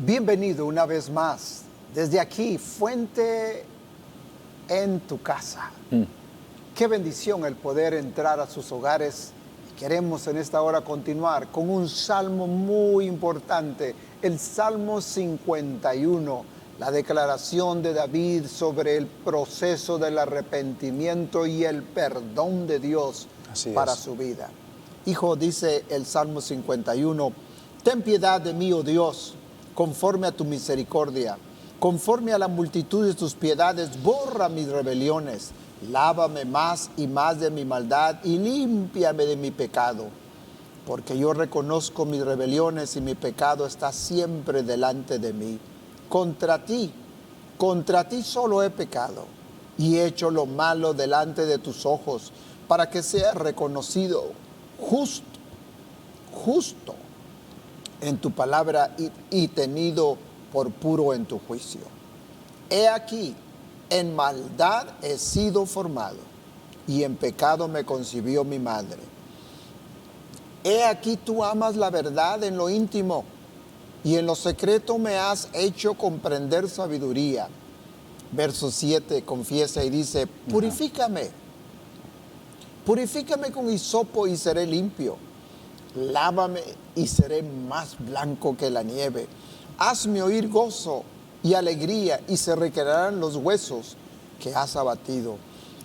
Bienvenido una vez más desde aquí, Fuente en tu casa. Qué bendición el poder entrar a sus hogares. Queremos en esta hora continuar con un salmo muy importante, el Salmo 51, la declaración de David sobre el proceso del arrepentimiento y el perdón de Dios para su vida. Hijo, dice el Salmo 51, ten piedad de mí, oh Dios, conforme a tu misericordia, conforme a la multitud de tus piedades, borra mis rebeliones, lávame más y más de mi maldad y límpiame de mi pecado, porque yo reconozco mis rebeliones y mi pecado está siempre delante de mí. Contra ti solo he pecado y he hecho lo malo delante de tus ojos, para que sea reconocido justo en tu palabra y tenido por puro en tu juicio. He aquí, en maldad he sido formado, y en pecado me concibió mi madre. He aquí, tú amas la verdad en lo íntimo, y en lo secreto me has hecho comprender sabiduría. Verso 7 confiesa y dice, purifícame con hisopo y seré limpio. Lávame y seré más blanco que la nieve. Hazme oír gozo y alegría y se recrearán los huesos que has abatido.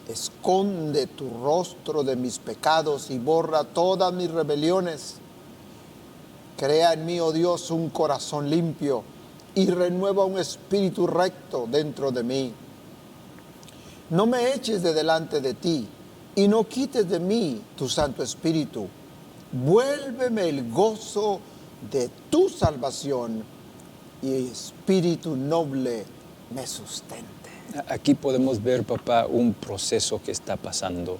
Esconde tu rostro de mis pecados y borra todas mis rebeliones. Crea en mí, oh Dios, un corazón limpio y renueva un espíritu recto dentro de mí. No me eches de delante de ti y no quites de mí tu Santo Espíritu. Vuélveme el gozo de tu salvación y espíritu noble me sustente. Aquí podemos ver, papá, un proceso que está pasando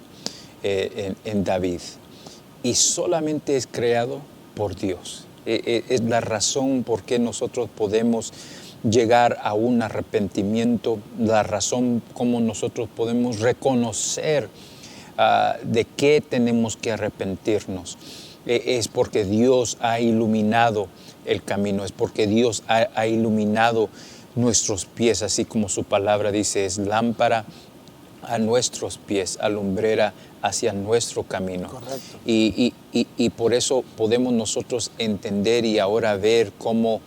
en David. Y solamente es creado por Dios. Es la razón por qué nosotros podemos llegar a un arrepentimiento, la razón como nosotros podemos reconocer de qué tenemos que arrepentirnos. Es porque Dios ha iluminado el camino, es porque Dios ha iluminado nuestros pies, así como su palabra dice, es lámpara a nuestros pies, alumbrera hacia nuestro camino. Correcto. Y por eso podemos nosotros entender y ahora ver cómo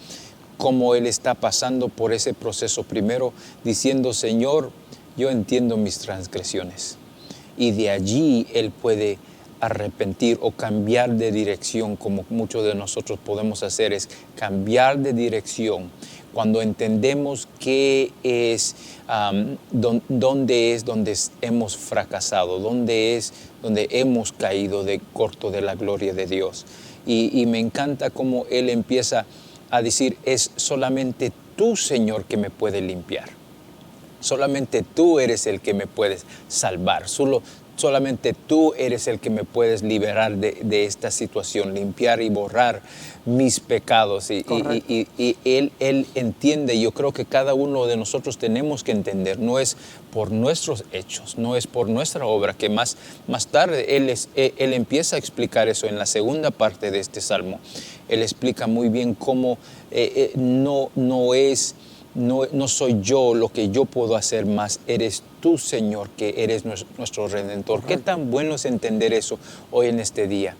Él está pasando por ese proceso. Primero diciendo, Señor, yo entiendo mis transgresiones. Y de allí Él puede arrepentir o cambiar de dirección, como muchos de nosotros podemos hacer, es cambiar de dirección. Cuando entendemos qué es, dónde hemos fracasado, dónde hemos caído de corto de la gloria de Dios. Y me encanta cómo Él empieza a decir, es solamente tú, Señor, que me puede limpiar. Solamente tú eres el que me puedes salvar. Solamente tú eres el que me puedes liberar de esta situación, limpiar y borrar mis pecados. Y él entiende, yo creo que cada uno de nosotros tenemos que entender, no es por nuestros hechos, no es por nuestra obra, que más tarde él empieza a explicar eso en la segunda parte de este salmo. Él explica muy bien cómo no soy yo lo que yo puedo hacer, más eres tú, Señor, que eres nuestro Redentor. Correcto. Qué tan bueno es entender eso hoy en este día,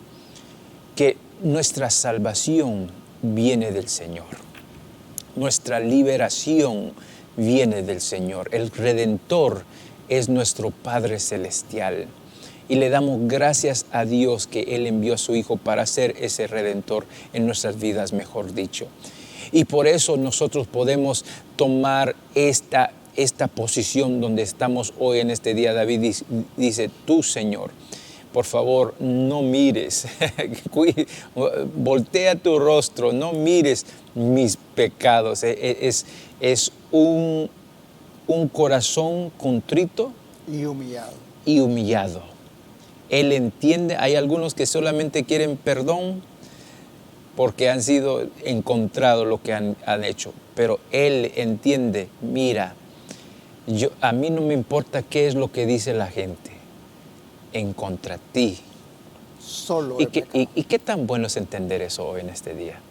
que nuestra salvación viene del Señor, nuestra liberación viene del Señor. El Redentor es nuestro Padre Celestial y le damos gracias a Dios que Él envió a su Hijo para ser ese Redentor en nuestras vidas, mejor dicho. Y por eso nosotros podemos tomar esta posición donde estamos hoy en este día. David dice, tú, Señor, por favor, no mires, voltea tu rostro, no mires mis pecados. Es un corazón contrito y humillado. Él entiende, hay algunos que solamente quieren perdón, porque han sido encontrados lo que han hecho. Pero Él entiende, mira, a mí no me importa qué es lo que dice la gente en contra de ti. Solo ¿Y qué tan bueno es entender eso hoy en este día?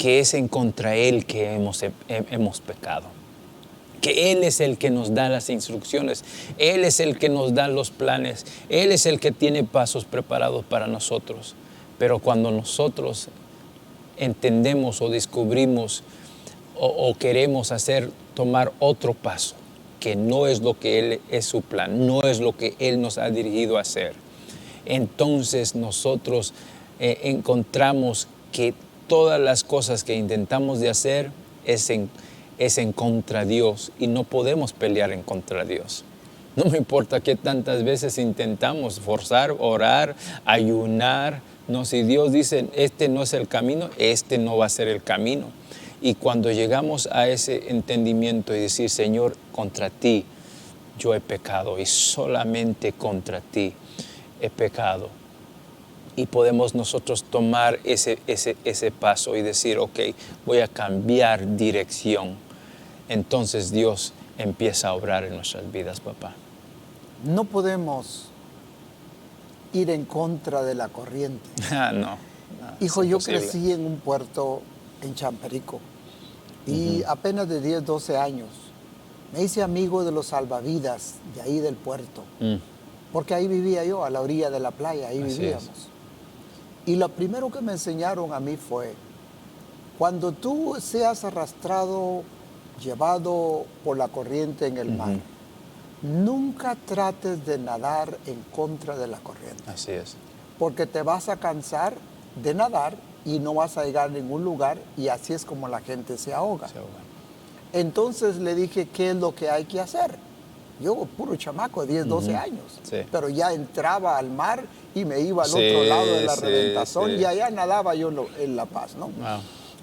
que es en contra Él que hemos pecado. Que Él es el que nos da las instrucciones, Él es el que nos da los planes, Él es el que tiene pasos preparados para nosotros. Pero cuando nosotros entendemos o descubrimos o queremos tomar otro paso, que no es lo que Él es su plan, no es lo que Él nos ha dirigido a hacer, entonces nosotros encontramos que todas las cosas que intentamos de hacer es en contra de Dios, y no podemos pelear en contra de Dios. No me importa que tantas veces intentamos forzar, orar, ayunar. No, si Dios dice, este no es el camino, este no va a ser el camino. Y cuando llegamos a ese entendimiento y decir, Señor, contra ti yo he pecado, y solamente contra ti he pecado. Y podemos nosotros tomar ese paso y decir, ok, voy a cambiar dirección. Entonces Dios empieza a obrar en nuestras vidas, papá. No podemos ir en contra de la corriente. No, Hijo, yo crecí en un puerto en Champerico y apenas de 10, 12 años me hice amigo de los salvavidas de ahí del puerto, porque ahí vivía yo, a la orilla de la playa, ahí Así vivíamos. Y lo primero que me enseñaron a mí fue, cuando tú seas arrastrado, llevado por la corriente en el mar, nunca trates de nadar en contra de la corriente. Así es. Porque te vas a cansar de nadar y no vas a llegar a ningún lugar, y así es como la gente se ahoga. Entonces le dije, ¿qué es lo que hay que hacer? Yo, puro chamaco, 10, 12 años, pero ya entraba al mar y me iba al otro lado de la Reventazón y allá nadaba yo en La Paz, ¿no?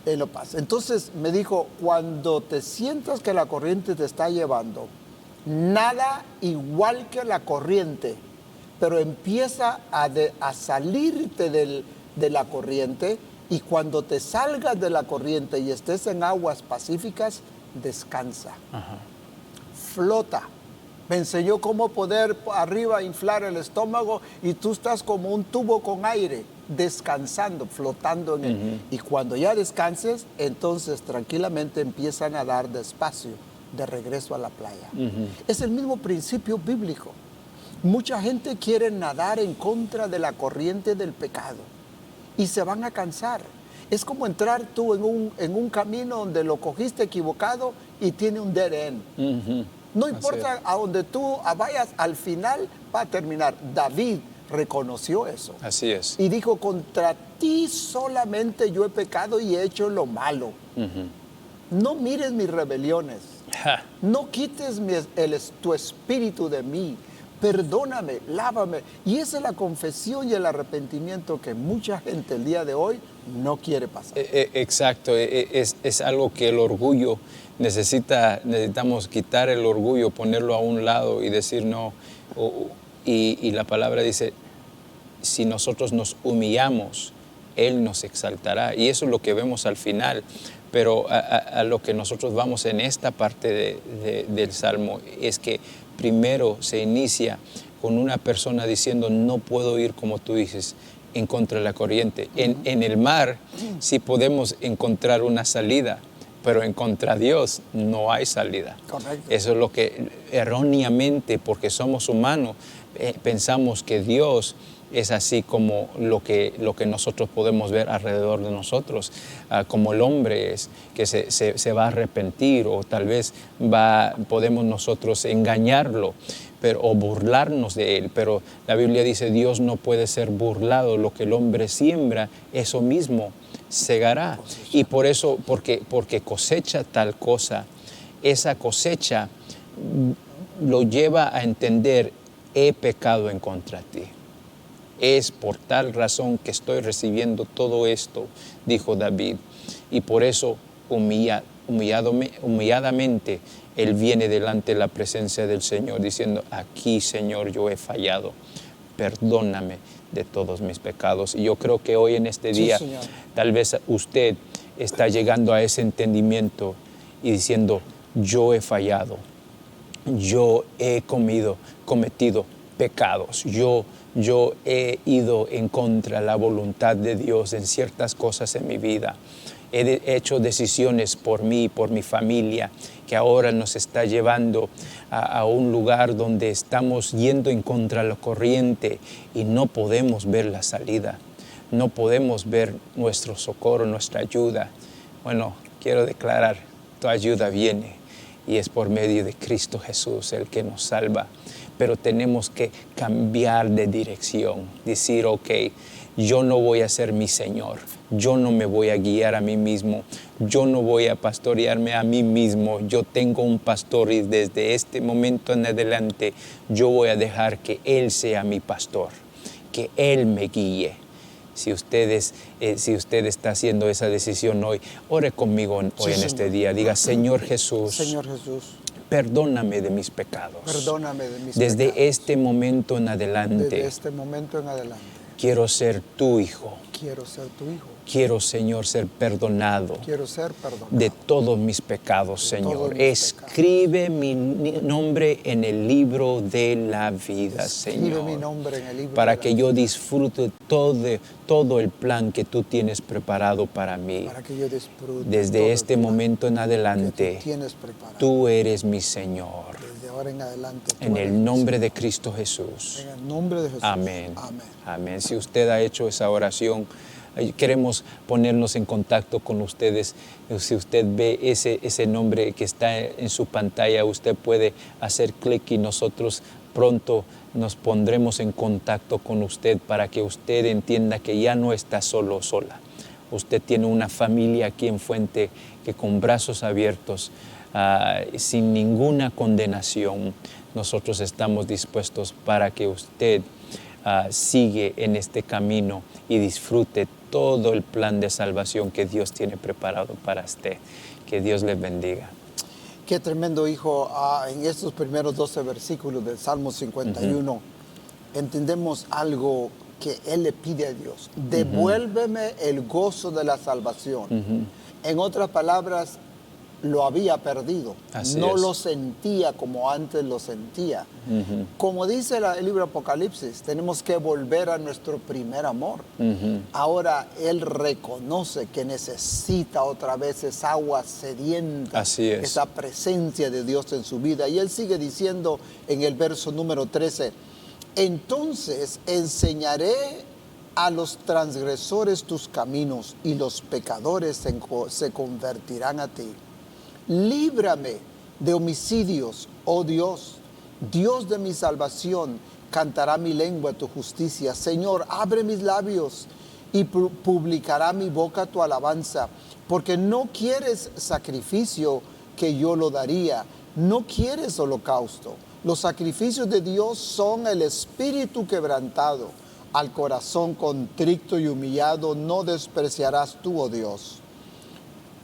En La Paz. Entonces me dijo, cuando te sientas que la corriente te está llevando, nada igual que la corriente, pero empieza a salirte de la corriente, y cuando te salgas de la corriente y estés en aguas pacíficas, descansa. Flota. Me enseñó cómo poder arriba inflar el estómago y tú estás como un tubo con aire, descansando, flotando en él. Y cuando ya descanses, entonces tranquilamente empieza a nadar despacio de regreso a la playa. Es el mismo principio bíblico. Mucha gente quiere nadar en contra de la corriente del pecado y se van a cansar. Es como entrar tú en un camino donde lo cogiste equivocado y tiene un dead end. No importa a donde tú vayas, al final va a terminar. David reconoció eso. Así es. Y dijo, contra ti solamente yo he pecado y he hecho lo malo. No mires mis rebeliones. No quites tu espíritu de mí. Perdóname, lávame. Y esa es la confesión y el arrepentimiento que mucha gente el día de hoy no quiere pasar. Exacto. Es algo que el orgullo necesitamos quitar el orgullo, ponerlo a un lado y decir no. Y la palabra dice, si nosotros nos humillamos, Él nos exaltará. Y eso es lo que vemos al final. Pero a lo que nosotros vamos en esta parte del Salmo es que primero se inicia con una persona diciendo, no puedo ir, como tú dices, en contra de la corriente. En el mar sí podemos encontrar una salida, pero en contra de Dios no hay salida. Correcto. Eso es lo que erróneamente, porque somos humanos, pensamos que Dios es así como lo que nosotros podemos ver alrededor de nosotros, como el hombre es, que se va a arrepentir, o tal vez podemos nosotros engañarlo o burlarnos de él, pero la Biblia dice, Dios no puede ser burlado, lo que el hombre siembra, eso mismo segará. Y por eso, porque cosecha tal cosa, esa cosecha lo lleva a entender, he pecado en contra de ti. Es por tal razón que estoy recibiendo todo esto, dijo David. Y por eso, humilladamente, él viene delante de la presencia del Señor, diciendo, aquí, Señor, yo he fallado. Perdóname de todos mis pecados. Y yo creo que hoy en este día, tal vez usted está llegando a ese entendimiento y diciendo, yo he fallado. Yo he cometido pecados. Yo he ido en contra de la voluntad de Dios en ciertas cosas en mi vida. hecho decisiones por mí, por mi familia, que ahora nos está llevando a un lugar donde estamos yendo en contra de la corriente y no podemos ver la salida, no podemos ver nuestro socorro, nuestra ayuda. Bueno, quiero declarar, tu ayuda viene y es por medio de Cristo Jesús el que nos salva. Pero tenemos que cambiar de dirección, decir, ok, yo no voy a ser mi Señor, yo no me voy a guiar a mí mismo, yo no voy a pastorearme a mí mismo, yo tengo un pastor y desde este momento en adelante yo voy a dejar que Él sea mi pastor, que Él me guíe. Si usted está haciendo esa decisión hoy, ore conmigo hoy en este día, diga, Señor Jesús, perdóname de mis pecados. Perdóname de mis Desde pecados. este momento en adelante. Desde este momento en adelante. Quiero ser tu hijo. Quiero ser tu hijo. Quiero, Señor, ser perdonado. Quiero ser perdonado. De todos mis pecados, Señor. Escribe mi nombre en el libro de la vida, Señor. Escribe mi nombre en el libro para de la que vida. yo disfrute todo el plan que tú tienes preparado para mí. Para que yo disfrute Desde este momento en adelante, que tú tienes preparado. tú eres mi Señor. Desde ahora en adelante. En el nombre de Cristo Jesús. En el nombre de Jesús. Amén. Amén. Amén. Si usted ha hecho esa oración, queremos ponernos en contacto con ustedes. Si usted ve ese nombre que está en su pantalla, usted puede hacer clic y nosotros pronto nos pondremos en contacto con usted para que usted entienda que ya no está solo o sola. Usted tiene una familia aquí en Fuente que con brazos abiertos, sin ninguna condenación, nosotros estamos dispuestos para que usted sigue en este camino y disfrute todo el plan de salvación que Dios tiene preparado para usted. Que Dios les bendiga. Qué tremendo, hijo. En estos primeros 12 versículos del Salmo 51, entendemos algo que Él le pide a Dios. Devuélveme el gozo de la salvación. En otras palabras, lo había perdido. No lo sentía como antes lo sentía. Como dice el libro de Apocalipsis, tenemos que volver a nuestro primer amor. Ahora Él reconoce que necesita otra vez esa agua sedienta, esa presencia de Dios en su vida. Y Él sigue diciendo en el verso número 13, entonces enseñaré a los transgresores tus caminos y los pecadores se convertirán a ti. Líbrame de homicidios, oh Dios, Dios de mi salvación, cantará mi lengua tu justicia. Señor, abre mis labios y publicará mi boca tu alabanza, porque no quieres sacrificio que yo lo daría, no quieres holocausto. Los sacrificios de Dios son el espíritu quebrantado, al corazón contrito y humillado no despreciarás tú, oh Dios.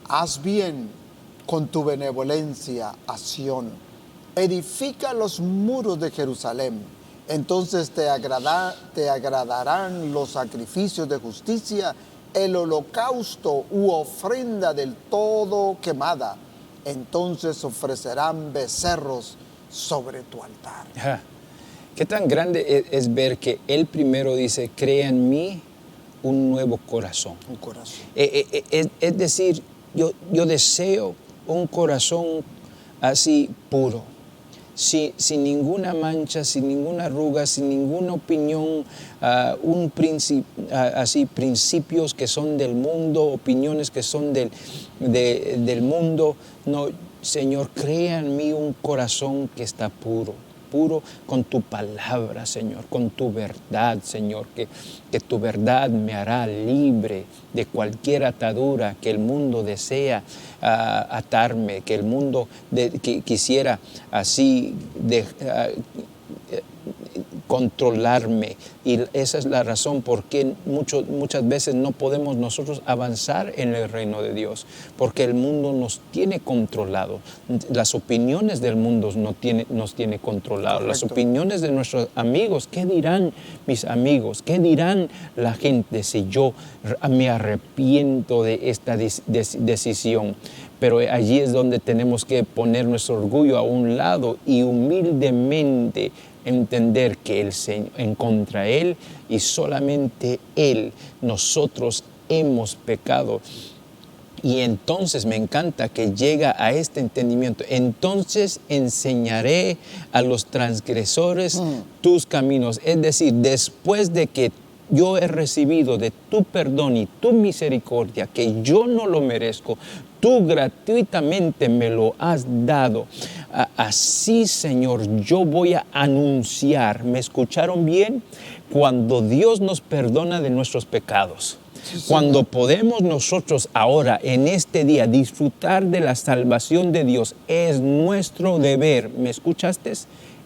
Haz bien con tu benevolencia a Sión. Edifica los muros de Jerusalén. Entonces te agradarán los sacrificios de justicia, el holocausto u ofrenda del todo quemada. Entonces ofrecerán becerros sobre tu altar. Qué tan grande es ver que Él primero dice, crea en mí un nuevo corazón. Un corazón. Es decir, yo deseo un corazón así puro, sin ninguna mancha, sin ninguna arruga, sin ninguna opinión, principios que son del mundo, opiniones que son del mundo. No, Señor, crea en mí un corazón que está puro con tu palabra, Señor, con tu verdad, Señor, que tu verdad me hará libre de cualquier atadura que el mundo desea atarme, que el mundo que quisiera así controlarme. Y esa es la razón por qué muchas veces no podemos nosotros avanzar en el reino de Dios, porque el mundo nos tiene controlado. Las opiniones del mundo nos tiene controlado. Correcto. Las opiniones de nuestros amigos. ¿Qué dirán mis amigos? ¿Qué dirán la gente si yo me arrepiento de esta decisión? Pero allí es donde tenemos que poner nuestro orgullo a un lado y humildemente entender que en contra Él y solamente Él, nosotros hemos pecado Y entonces me encanta que llega a este entendimiento. Entonces enseñaré a los transgresores tus caminos. Es decir, después de que yo he recibido de tu perdón y tu misericordia, que yo no lo merezco, tú gratuitamente me lo has dado. Así, Señor, yo voy a anunciar. ¿Me escucharon bien? Cuando Dios nos perdona de nuestros pecados. Cuando podemos nosotros ahora, en este día, disfrutar de la salvación de Dios, es nuestro deber, ¿me escuchaste?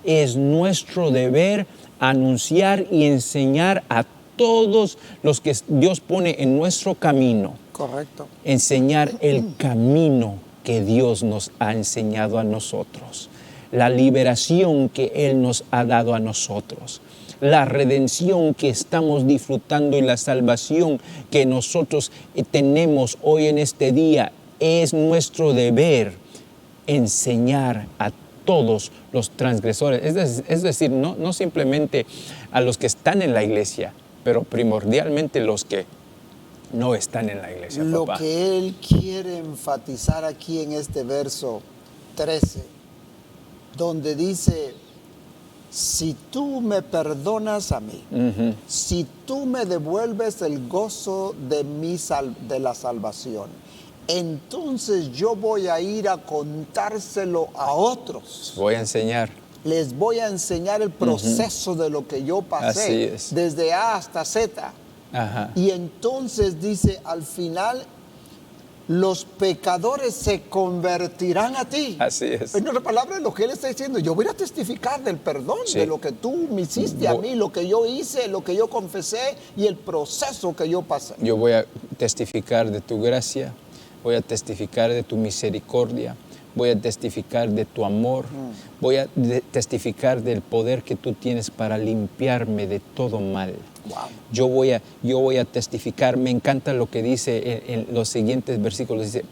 Es nuestro deber anunciar y enseñar a todos los que Dios pone en nuestro camino. Correcto. Enseñar el camino que Dios nos ha enseñado a nosotros, la liberación que Él nos ha dado a nosotros, la redención que estamos disfrutando y la salvación que nosotros tenemos hoy en este día. Es nuestro deber enseñar a todos los transgresores, es decir, no simplemente a los que están en la iglesia, pero primordialmente los que no están en la iglesia, Lo papá. que Él quiere enfatizar aquí en este verso 13, donde dice: si tú me perdonas a mí, si tú me devuelves el gozo de la salvación, entonces yo voy a ir a contárselo a otros. Voy a enseñar. Les voy a enseñar el proceso de lo que yo pasé, Así es. desde A hasta Z. Ajá. Y entonces dice, al final, los pecadores se convertirán a ti. Así es. En otras palabras, lo que él está diciendo, yo voy a testificar del perdón, Sí. de lo que tú me hiciste a mí, lo que yo hice, lo que yo confesé y el proceso que yo pasé. Yo voy a testificar de tu gracia, voy a testificar de tu misericordia, voy a testificar de tu amor, voy a testificar del poder que tú tienes para limpiarme de todo mal. Wow. Yo voy a testificar. Me encanta lo que dice en los siguientes versículos. Dice,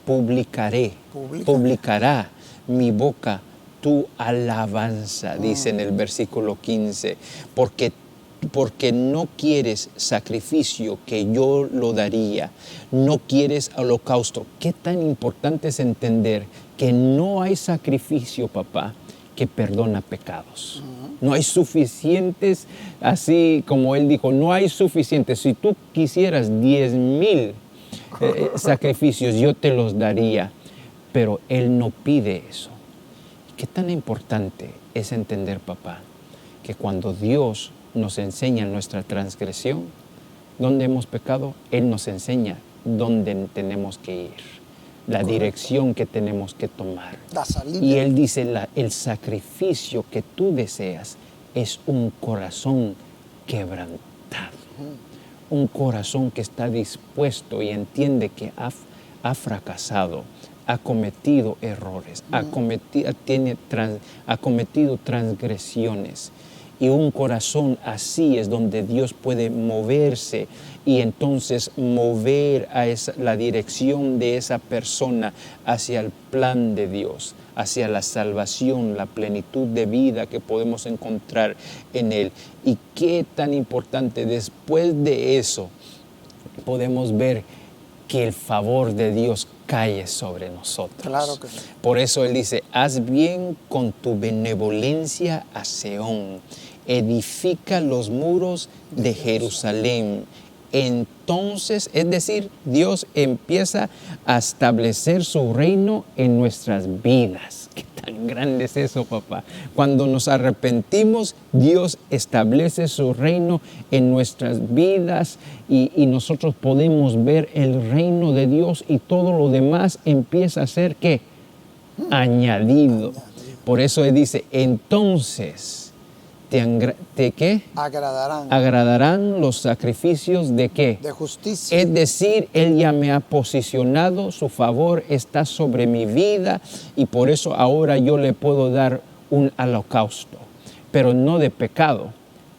publicará mi boca tu alabanza, dice en el versículo 15, porque no quieres sacrificio que yo lo daría, no quieres holocausto. Qué tan importante es entender que no hay sacrificio, papá, que perdona pecados. No hay suficientes, así como él dijo, no hay suficientes. Si tú quisieras 10,000 sacrificios, yo te los daría, pero él no pide eso. Qué tan importante es entender, papá, que cuando Dios nos enseña nuestra transgresión, dónde hemos pecado, Él nos enseña dónde tenemos que ir, la dirección que tenemos que tomar. La salida. Y Él dice, el sacrificio que tú deseas es un corazón quebrantado, un corazón que está dispuesto y entiende que ha fracasado, ha cometido errores, ha cometido transgresiones. Y un corazón así es donde Dios puede moverse y entonces mover a la dirección de esa persona hacia el plan de Dios, hacia la salvación, la plenitud de vida que podemos encontrar en Él. Y qué tan importante, después de eso, podemos ver que el favor de Dios cae sobre nosotros. Claro que sí. Por eso Él dice, haz bien con tu benevolencia a Seón, edifica los muros de Jerusalén. Entonces, es decir, Dios empieza a establecer su reino en nuestras vidas. Qué tan grande es eso, papá. Cuando nos arrepentimos, Dios establece su reino en nuestras vidas y nosotros podemos ver el reino de Dios y todo lo demás empieza a ser, ¿qué? Añadido. Por eso Él dice, entonces, ¿qué? Agradarán los sacrificios de qué? De justicia. Es decir, Él ya me ha posicionado, su favor está sobre mi vida y por eso ahora yo le puedo dar un holocausto, pero no de pecado,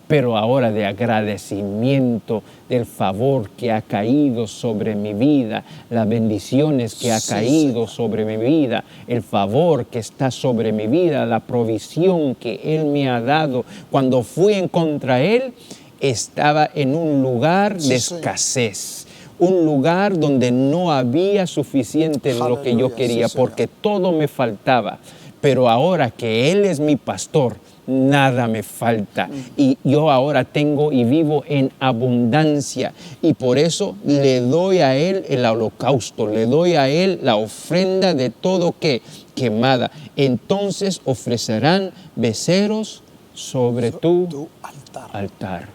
pero ahora de agradecimiento del favor que ha caído sobre mi vida, las bendiciones que ha caído sobre mi vida, el favor que está sobre mi vida, la provisión que Él me ha dado. Cuando fui en contra de Él, estaba en un lugar de escasez, un lugar donde no había suficiente de lo que yo Aleluya, quería, sí, Señor. porque todo me faltaba. Pero ahora que Él es mi pastor, nada me falta. Y yo ahora tengo y vivo en abundancia. Y por eso le doy a Él el holocausto, le doy a Él la ofrenda de todo que quemada. Entonces ofrecerán becerros sobre tu altar. altar.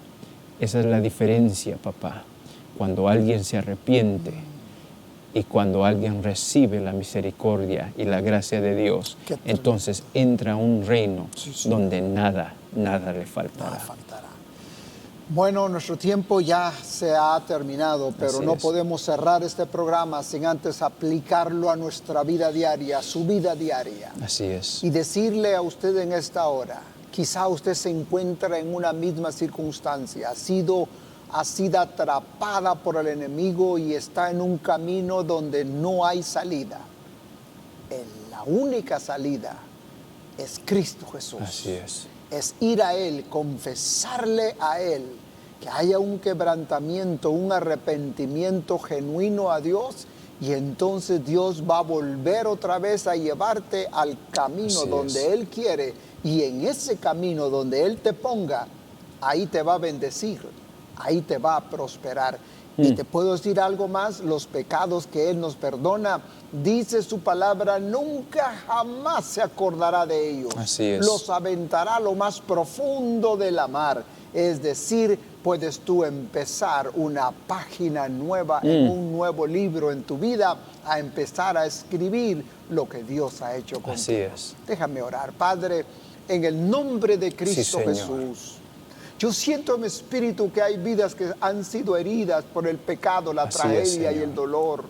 Esa es la diferencia, papá. Cuando alguien se arrepiente y cuando alguien recibe la misericordia y la gracia de Dios, Qué tremendo. entonces entra a un reino Sí. donde nada le Nada faltará. faltará. Bueno, nuestro tiempo ya se ha terminado, pero Así no es. podemos cerrar este programa sin antes aplicarlo a nuestra vida diaria, a su vida diaria. Así es. Y decirle a usted en esta hora, quizá usted se encuentra en una misma circunstancia, ha sido atrapada por el enemigo y está en un camino donde no hay salida. La única salida es Cristo Jesús. Así es. Es ir a Él, confesarle a Él, que haya un quebrantamiento, un arrepentimiento genuino a Dios, y entonces Dios va a volver otra vez a llevarte al camino Así donde es. Él quiere, y en ese camino donde Él te ponga, ahí te va a bendecir, ahí te va a prosperar. Y te puedo decir algo más, los pecados que Él nos perdona, dice su palabra, nunca jamás se acordará de ellos. Así es. Los aventará a lo más profundo de la mar. Es decir, puedes tú empezar una página nueva en un nuevo libro en tu vida, a empezar a escribir lo que Dios ha hecho contigo. Así es. Déjame orar. Padre, en el nombre de Cristo Señor. Jesús, yo siento en mi espíritu que hay vidas que han sido heridas por el pecado, la Así es, tragedia y Señor. el dolor.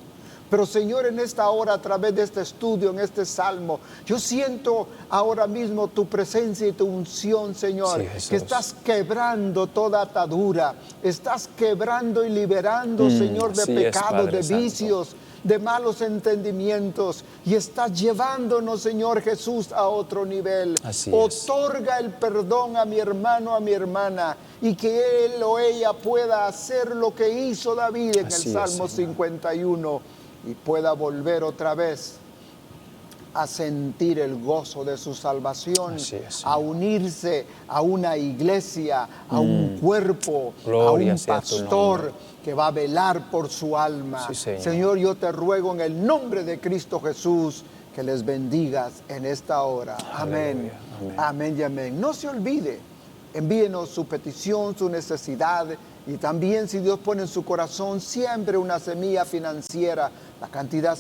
Pero Señor, en esta hora, a través de este estudio, en este salmo, yo siento ahora mismo tu presencia y tu unción, Señor, Sí, Jesús. que estás quebrando toda atadura, estás quebrando y liberando, Señor, de así es, pecados, Padre de Santo. vicios, de malos entendimientos, y estás llevándonos, Señor Jesús, a otro nivel. Así es. Otorga el perdón a mi hermano, a mi hermana, y que él o ella pueda hacer lo que hizo David en Así el es, Salmo Señor. 51 y pueda volver otra vez a sentir el gozo de su salvación, Así es, Señor. a unirse a una iglesia, a un cuerpo, Gloria a un sea tu pastor nombre. que va a velar por su alma. Sí, Señor. Señor, yo te ruego en el nombre de Cristo Jesús que les bendigas en esta hora. Amén. Aleluya. Amén. Amén y amén. No se olvide, envíenos su petición, su necesidad, y también, si Dios pone en su corazón, siempre una semilla financiera, la cantidad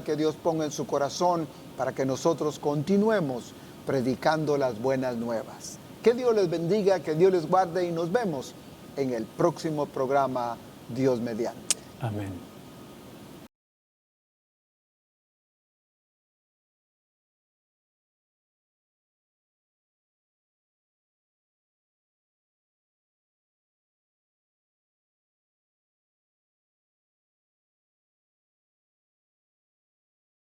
que Dios ponga en su corazón, para que nosotros continuemos predicando las buenas nuevas. Que Dios les bendiga, que Dios les guarde, y nos vemos en el próximo programa, Dios mediante. Amén.